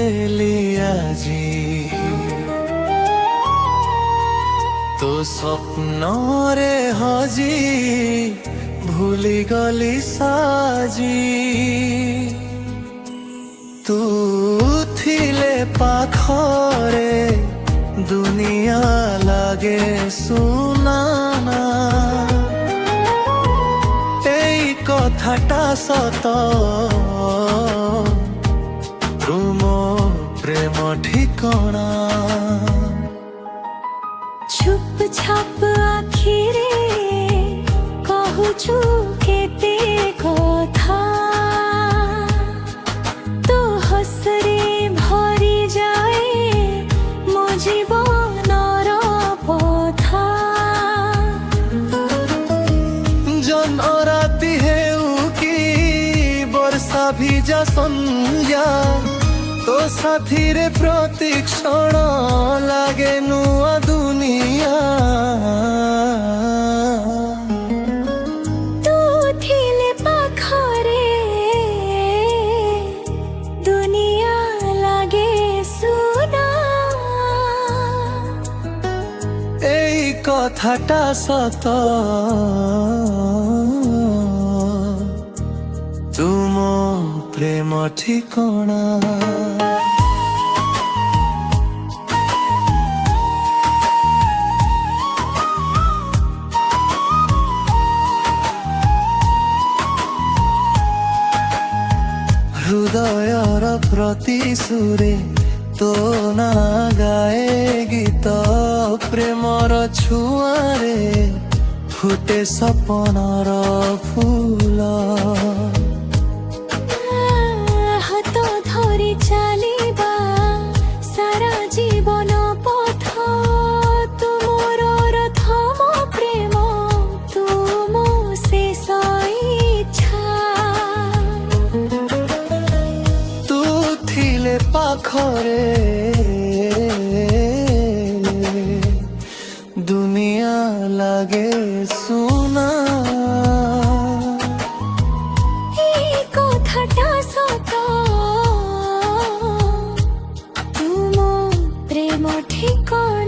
দেলি আজি তো স্বপ্নরে হজি ভুলি গলি সাজি তু থিলে পাখরে দুনিয়া লাগে সুনানা এই কথাটা সত তুম প্রেম ঠিকনা চুপ ছাপ আখিরে কহুছু কেতে কথা তো হসরে ভরি যায় মো জীবনর পথা জন রাতি হেউ কি বর্ষা ভিজা সন্ধ্যা তো সাথীরে প্রতীক্ষণ লাগে নূয়া দুনিয়া তু থিলে পাখরে দুনিয়া লাগে সুনা এই কথাটা সত তুম প্রেম ঠিকনা হৃদয়র প্রতি সুরে তো না গায়ে গীত প্রেমর ছুয়ারে ফুটে সপনর ফুল হাত ধরি চালিবা সারা জীবন পথ তুমর রথ মো প্রেম তুম শেষ ইচ্ছা তু থিলে পাখরে দুনিয়া লাগে সুনা এই কথাটা সত তুম প্রেম ঠিকনা।